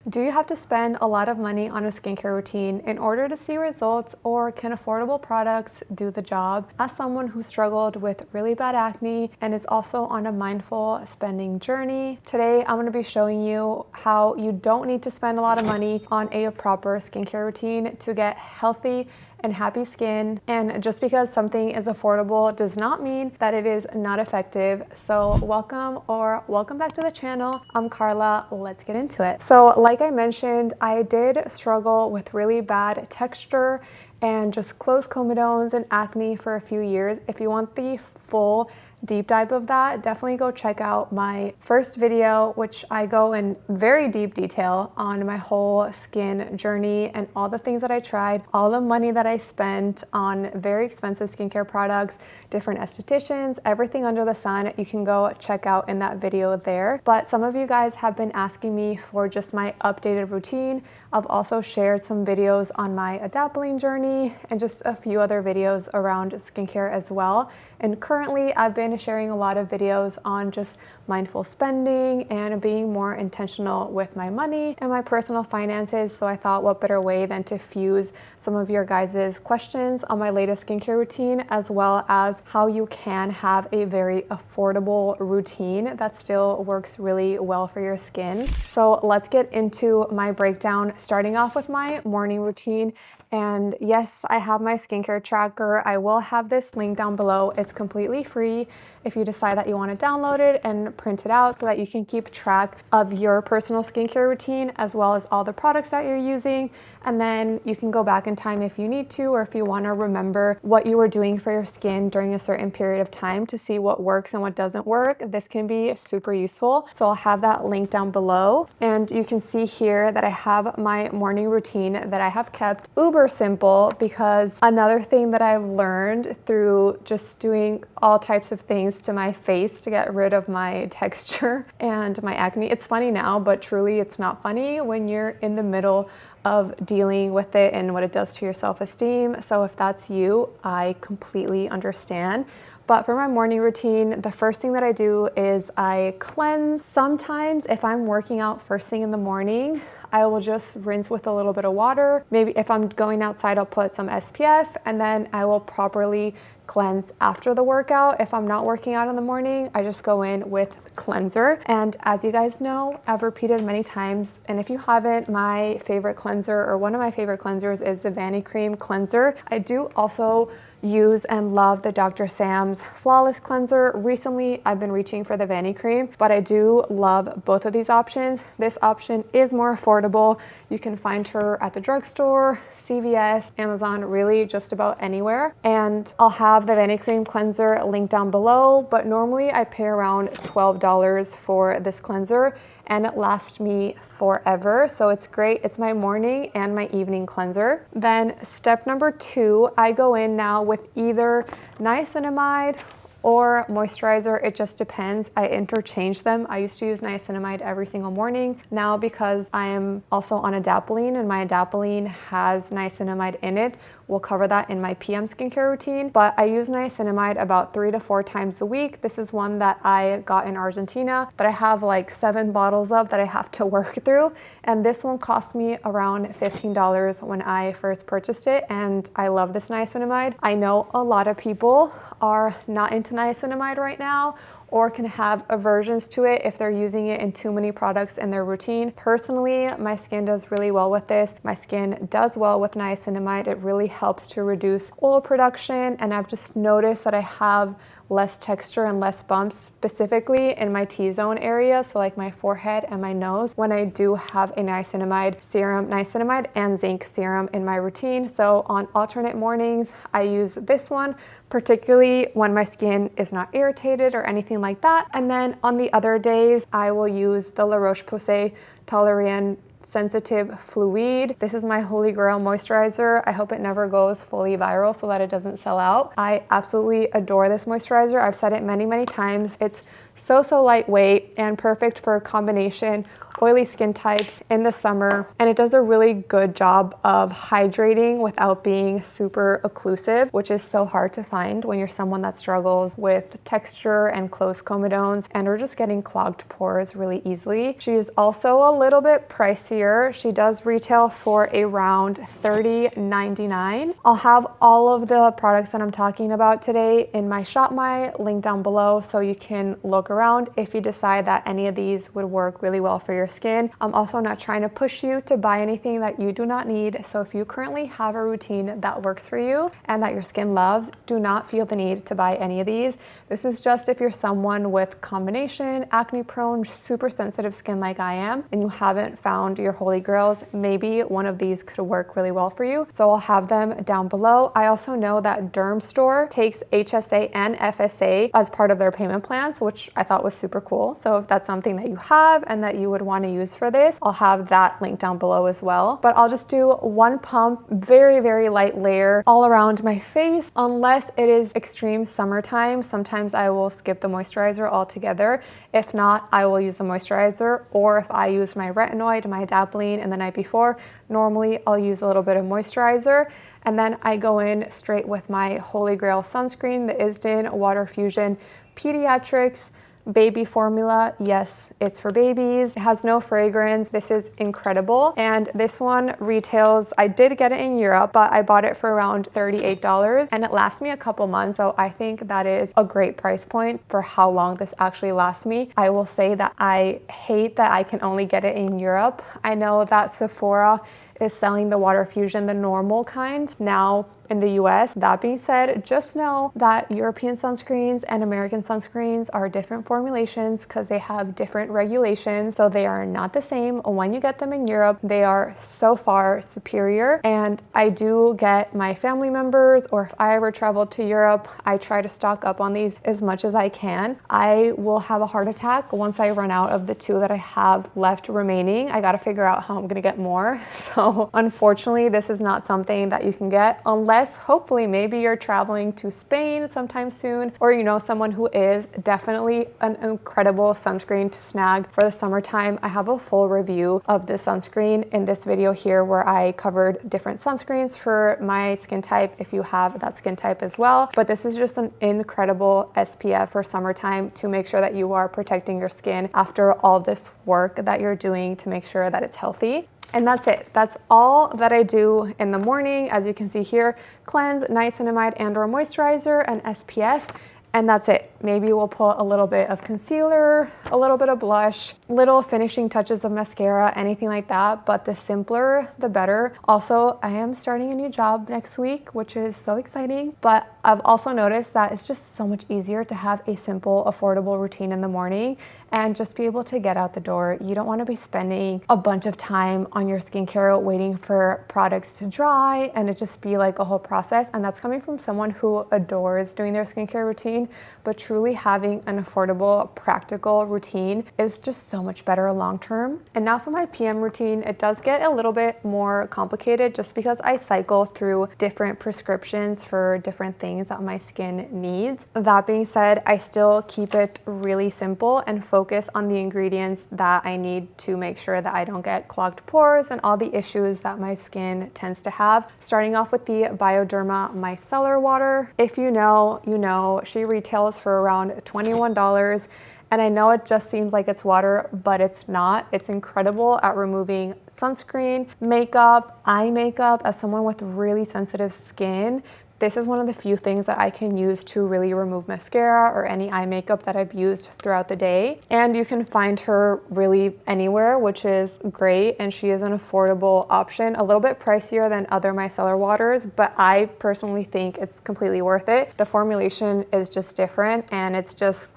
Do you have to spend a lot of money on a skincare routine in order to see results, or can affordable products do the job? As someone who struggled with really bad acne and is also on a mindful spending journey, today I'm going to be showing you how you don't need to spend a lot of money on a proper skincare routine to get healthy and happy skin. And just because something is affordable does not mean that it is not effective. So welcome back to the channel. I'm Carla. Let's get into it. So like I mentioned, I did struggle with really bad texture and just closed comedones and acne for a few years. If you want the full deep dive of that, definitely go check out my first video, which I go in very deep detail on my whole skin journey and all the things that I tried, all the money that I spent on very expensive skincare products, different estheticians, everything under the sun. You can go check out in that video there. But some of you guys have been asking me for just my updated routine. I've also shared some videos on my adapting journey and just a few other videos around skincare as well. And currently I've been sharing a lot of videos on just mindful spending and being more intentional with my money and my personal finances. So I thought, what better way than to fuse some of your guys' questions on my latest skincare routine, as well as how you can have a very affordable routine that still works really well for your skin. So let's get into my breakdown, starting off with my morning routine. And yes, I have my skincare tracker. I will have this link down below. It's completely free if you decide that you want to download it and print it out so that you can keep track of your personal skincare routine as well as all the products that you're using. And then you can go back in time if you need to, or if you want to remember what you were doing for your skin during a certain period of time to see what works and what doesn't work. This can be super useful. So I'll have that link down below. And you can see here that I have my morning routine that I have kept uber simple, because another thing that I've learned through just doing all types of things to my face to get rid of my texture and my acne. It's funny now, but truly it's not funny when you're in the middle of dealing with it and what it does to your self-esteem. So if that's you, I completely understand. But for my morning routine, the first thing that I do is I cleanse. Sometimes if I'm working out first thing in the morning, I will just rinse with a little bit of water. Maybe if I'm going outside, I'll put some SPF, and then I will properly cleanse after the workout. If I'm not working out in the morning, I just go in with cleanser. And as you guys know, I've repeated many times, and if you haven't, my favorite cleanser, or one of my favorite cleansers, is the Vanity Cream cleanser. I do also use and love the Dr. Sam's Flawless Cleanser. Recently, I've been reaching for the Vanity Cream, but I do love both of these options. This option is more affordable. You can find her at the drugstore, CVS, Amazon, really just about anywhere. And I'll have the Vanity Cream cleanser linked down below, but normally I pay around $12 for this cleanser, and it lasts me forever. So it's great. It's my morning and my evening cleanser. Then step number 2, I go in now with either niacinamide or moisturizer. It just depends. I interchange them. I used to use niacinamide every single morning. Now, because I am also on adapalene and my adapalene has niacinamide in it, we'll cover that in my PM skincare routine. But I use niacinamide about 3 to 4 times a week. This is one that I got in Argentina that I have like 7 bottles of that I have to work through. And this one cost me around $15 when I first purchased it. And I love this niacinamide. I know a lot of people are not into niacinamide right now, or can have aversions to it if they're using it in too many products in their routine. Personally, my skin does really well with this. My skin does well with niacinamide. It really helps to reduce oil production, and I've just noticed that I have less texture and less bumps, specifically in my T-zone area, so like my forehead and my nose, when I do have a niacinamide serum, niacinamide and zinc serum in my routine. So on alternate mornings, I use this one, particularly when my skin is not irritated or anything like that. And then on the other days, I will use the La Roche-Posay Toleriane Sensitive Fluid. This is my holy grail moisturizer. I hope it never goes fully viral so that it doesn't sell out. I absolutely adore this moisturizer. I've said it many, many times. It's So lightweight and perfect for combination oily skin types in the summer, and it does a really good job of hydrating without being super occlusive, which is so hard to find when you're someone that struggles with texture and closed comedones and are just getting clogged pores really easily. She is also a little bit pricier. She does retail for around $30.99. I'll have all of the products that I'm talking about today in my Shop My link down below, so you can look around if you decide that any of these would work really well for your skin. I'm also not trying to push you to buy anything that you do not need. So if you currently have a routine that works for you and that your skin loves, do not feel the need to buy any of these. This is just if you're someone with combination, acne prone, super sensitive skin like I am, and you haven't found your holy grails, maybe one of these could work really well for you. So I'll have them down below. I also know that drugstore takes HSA and FSA as part of their payment plans, which I thought was super cool. So if that's something that you have and that you would want to use for this, I'll have that link down below as well. But I'll just do one pump, very light layer all around my face, unless it is extreme summertime. Sometimes I will skip the moisturizer altogether. If not, I will use the moisturizer, or if I use my retinoid, my adapalene in the night before, normally I'll use a little bit of moisturizer. And then I go in straight with my holy grail sunscreen, the Isden Water Fusion Pediatrics baby formula. Yes, it's for babies. It has no fragrance. This is incredible. And this one retails, I did get it in Europe, but I bought it for around $38 and it lasts me a couple months. So I think that is a great price point for how long this actually lasts me. I will say that I hate that I can only get it in Europe. I know that Sephora is selling the Water Fusion, the normal kind, now in the US. That being said, just know that European sunscreens and American sunscreens are different formulations because they have different regulations. So they are not the same. When you get them in Europe, they are so far superior. And I do get my family members, or if I ever travel to Europe, I try to stock up on these as much as I can. I will have a heart attack once I run out of the two that I have left remaining. I got to figure out how I'm gonna get more. So unfortunately, this is not something that you can get unless hopefully maybe you're traveling to Spain sometime soon, or you know someone who is. Definitely an incredible sunscreen to snag for the summertime. I have a full review of this sunscreen in this video here where I covered different sunscreens for my skin type if you have that skin type as well. But this is just an incredible SPF for summertime to make sure that you are protecting your skin after all this work that you're doing to make sure that it's healthy. And that's it. That's all that I do in the morning. As you can see here, cleanse, niacinamide and or moisturizer and SPF. And that's it. Maybe we'll put a little bit of concealer, a little bit of blush, little finishing touches of mascara, anything like that. But the simpler, the better. Also, I am starting a new job next week, which is so exciting. But I've also noticed that it's just so much easier to have a simple, affordable routine in the morning and just be able to get out the door. You don't want to be spending a bunch of time on your skincare waiting for products to dry and it just be like a whole process. And that's coming from someone who adores doing their skincare routine, but truly having an affordable, practical routine is just so much better long term. And now for my PM routine, it does get a little bit more complicated just because I cycle through different prescriptions for different things that my skin needs. That being said, I still keep it really simple and focus on the ingredients that I need to make sure that I don't get clogged pores and all the issues that my skin tends to have. Starting off with the Bioderma micellar water. If you know, you know, she retails for around $21. And I know it just seems like it's water, but it's not. It's incredible at removing sunscreen, makeup, eye makeup. As someone with really sensitive skin, this is one of the few things that I can use to really remove mascara or any eye makeup that I've used throughout the day. And you can find her really anywhere, which is great. And she is an affordable option, a little bit pricier than other micellar waters, but I personally think it's completely worth it. The formulation is just different and it's just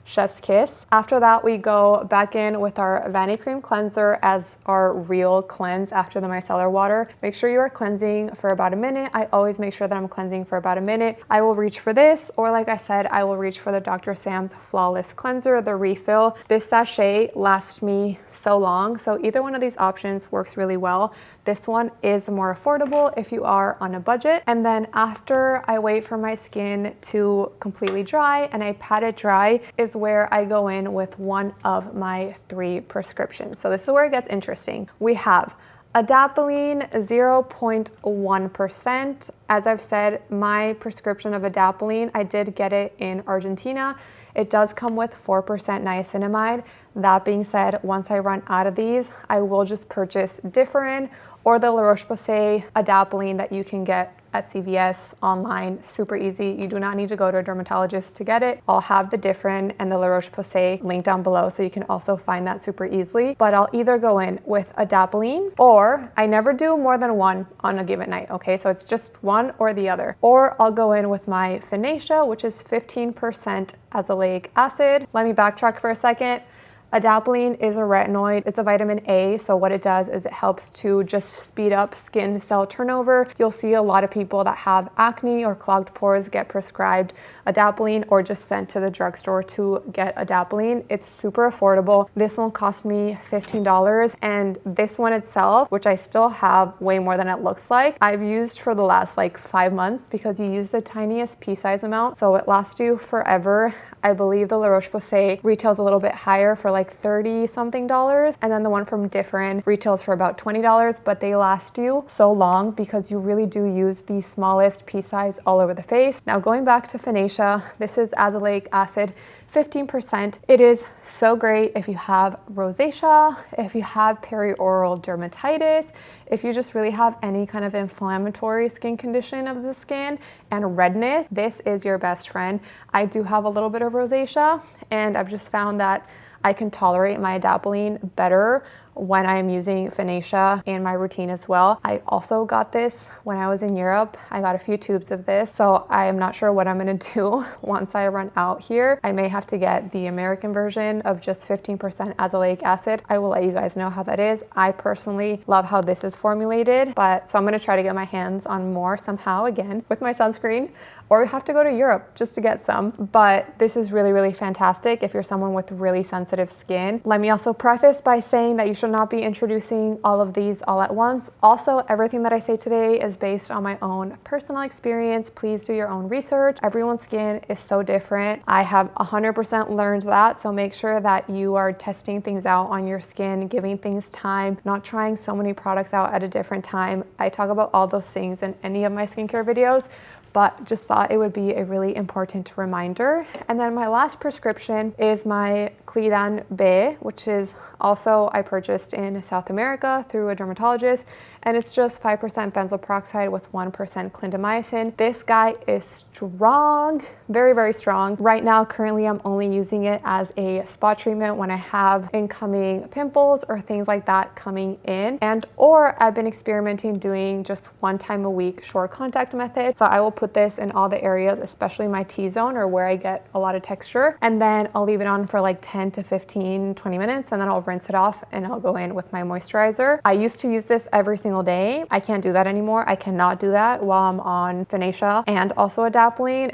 chef's kiss. After that, we go back in with our Vanity Cream Cleanser as our real cleanse after the micellar water. Make sure you are cleansing for about a minute. I always make sure that I'm cleansing for about a minute. I will reach for this, or like I said, I will reach for the Dr. Sam's Flawless Cleanser, the refill. This sachet lasts me so long, so either one of these options works really well. This one is more affordable if you are on a budget. And then after I wait for my skin to completely dry and I pat it dry is where I go in with one of my 3 prescriptions. So this is where it gets interesting. We have adapalene 0.1%. As I've said, my prescription of adapalene, I did get it in Argentina. It does come with 4% niacinamide. That being said, once I run out of these, I will just purchase Differin or the La Roche-Posay adapalene that you can get at CVS online. Super easy. You do not need to go to a dermatologist to get it. I'll have the Differin and the La Roche-Posay linked down below, so you can also find that super easily. But I'll either go in with adapalene, or I never do more than one on a given night, okay? So it's just one or the other. Or I'll go in with my Finacea, which is 15% azelaic acid. Let me backtrack for a second. Adapalene is a retinoid. It's a vitamin A, so what it does is it helps to just speed up skin cell turnover. You'll see a lot of people that have acne or clogged pores get prescribed adapalene or just sent to the drugstore to get adapalene. It's super affordable. This one cost me $15, and this one itself, which I still have way more than it looks like, I've used for the last like 5 months because you use the tiniest pea size amount, so it lasts you forever. I believe the La Roche-Posay retails a little bit higher for like 30 something dollars. And then the one from Differin retails for about $20, but they last you so long because you really do use the smallest pea size all over the face. Now going back to Finacea, this is azelaic acid, 15%. It is so great if you have rosacea, if you have perioral dermatitis, if you just really have any kind of inflammatory skin condition of the skin and redness, this is your best friend. I do have a little bit of rosacea, and I've just found that I can tolerate my adapalene better when I'm using Finacea in my routine as well. I also got this when I was in Europe. I got a few tubes of this, so I am not sure what I'm gonna do once I run out here. I may have to get the American version of just 15% azelaic acid. I will let you guys know how that is. I personally love how this is formulated, so I'm gonna try to get my hands on more somehow again with my sunscreen, or have to go to Europe just to get some. But this is really, really fantastic if you're someone with really sensitive skin. Let me also preface by saying that you should not be introducing all of these all at once. Also, everything that I say today is based on my own personal experience. Please do your own research. Everyone's skin is so different. I have 100% learned that, so make sure that you are testing things out on your skin, giving things time, not trying so many products out at a different time. I talk about all those things in any of my skincare videos, but just thought it would be a really important reminder. And then my last prescription is my Clidan B, which is also I purchased in South America through a dermatologist, and it's just 5% benzoyl peroxide with 1% clindamycin. This guy is strong, very, very strong. Right now, currently, I'm only using it as a spot treatment when I have incoming pimples or things like that coming in, or I've been experimenting doing just 1 time a week short contact method. So I will put this in all the areas, especially my T-zone or where I get a lot of texture, and then I'll leave it on for like 10 to 15, 20 minutes, and then I'll rinse it off and I'll go in with my moisturizer. I used to use this every single day. I can't do that anymore. I cannot do that while I'm on Finacea and also adapalene.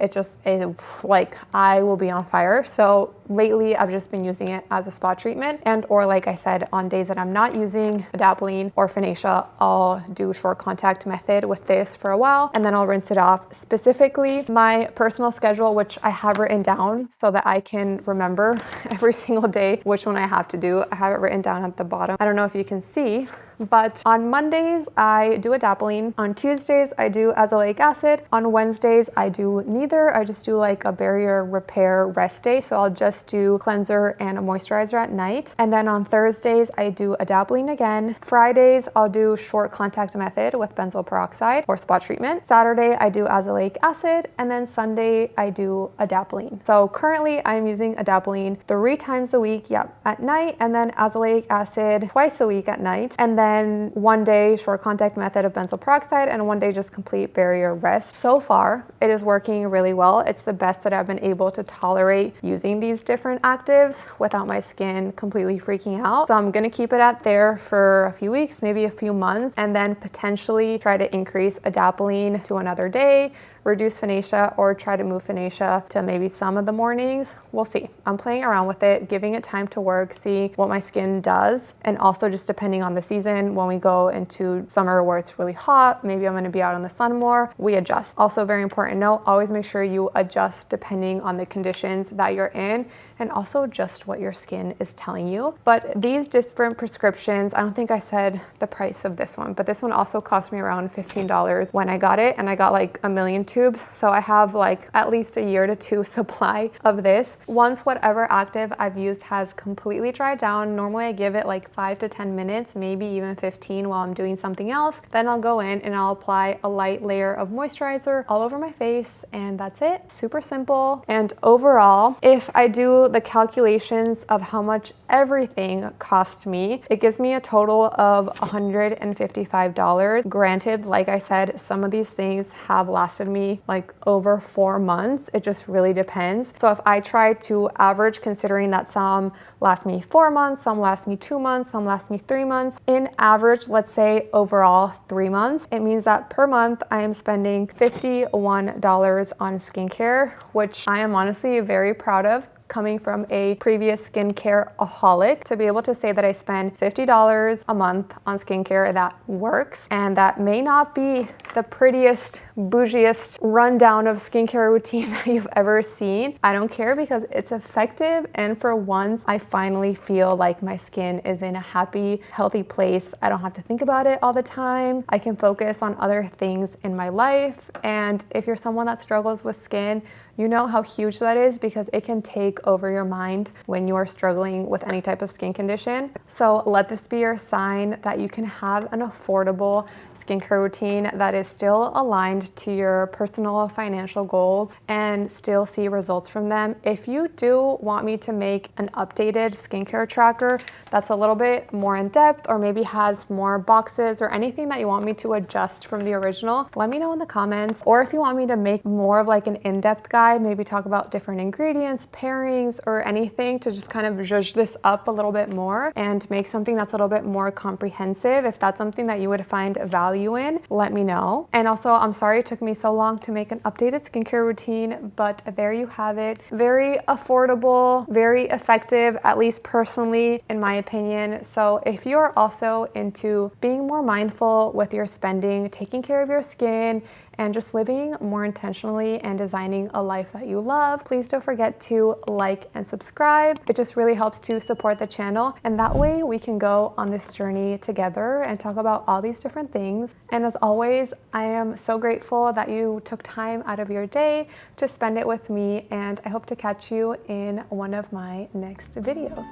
Like I will be on fire. So lately I've just been using it as a spot treatment, or like I said, on days that I'm not using adapalene or Finacea, I'll do short contact method with this for a while and then I'll rinse it off. Specifically, my personal schedule, which I have written down so that I can remember every single day which one I have to do. I have it written down at the bottom. I don't know if you can see, but on Mondays I do adapalene. On Tuesdays I do azelaic acid. On Wednesdays I do neither. I just do like a barrier repair rest day. So I'll just do cleanser and a moisturizer at night. And then on Thursdays I do adapalene again. Fridays I'll do short contact method with benzoyl peroxide or spot treatment. Saturday I do azelaic acid, and then Sunday I do adapalene. So currently I'm using adapalene 3 times a week, at night, and then azelaic acid twice a week at night, and then 1 day short contact method of benzoyl peroxide and 1 day just complete barrier rest. So far it is working really well. It's the best that I've been able to tolerate using these different actives without my skin completely freaking out. So I'm gonna keep it at there for a few weeks, maybe a few months, and then potentially try to increase adapalene to another day, reduce Finacea, or try to move Finacea to maybe some of the mornings. We'll see. I'm playing around with it, giving it time to work, see what my skin does. And also just depending on the season, when we go into summer where it's really hot, maybe I'm gonna be out in the sun more, we adjust. Also very important note, always make sure you adjust depending on the conditions that you're in. and also just what your skin is telling you. But these different prescriptions, I don't think I said the price of this one, but this one also cost me around $15 when I got it, and I got like a million tubes. So I have like at least a year to two supply of this. Once whatever active I've used has completely dried down, normally I give it like 5 to 10 minutes, maybe even 15 while I'm doing something else. Then I'll go in and I'll apply a light layer of moisturizer all over my face, and that's it. Super simple. And overall, if I do the calculations of how much everything cost me, it gives me a total of $155. Granted, like I said, some of these things have lasted me like over 4 months. It just really depends. So if I try to average, considering that some last me 4 months, some last me 2 months, some last me 3 months, in average, let's say overall 3 months, it means that per month I am spending $51 on skincare, which I am honestly very proud of, coming from a previous skincare-aholic. To be able to say that I spend $50 a month on skincare that works, and that may not be the prettiest, bougiest rundown of skincare routine that you've ever seen. I don't care, because it's effective, and for once I finally feel like my skin is in a happy, healthy place. I don't have to think about it all the time. I can focus on other things in my life. And if you're someone that struggles with skin, you know how huge that is, because it can take over your mind when you are struggling with any type of skin condition. So let this be your sign that you can have an affordable skincare routine that is still aligned to your personal financial goals and still see results from them. If you do want me to make an updated skincare tracker that's a little bit more in depth, or maybe has more boxes or anything that you want me to adjust from the original, let me know in the comments. Or if you want me to make more of like an in-depth guide, maybe talk about different ingredients, pairings, or anything to just kind of zhuzh this up a little bit more and make something that's a little bit more comprehensive, if that's something that you would find value in, let me know. And also, I'm sorry it took me so long to make an updated skincare routine, but there you have it. Very affordable, very effective, at least personally, in my opinion. So if you're also into being more mindful with your spending, taking care of your skin, and just living more intentionally and designing a life that you love, please don't forget to like and subscribe. It just really helps to support the channel, and that way we can go on this journey together and talk about all these different things. And as always, I am so grateful that you took time out of your day to spend it with me, and I hope to catch you in one of my next videos.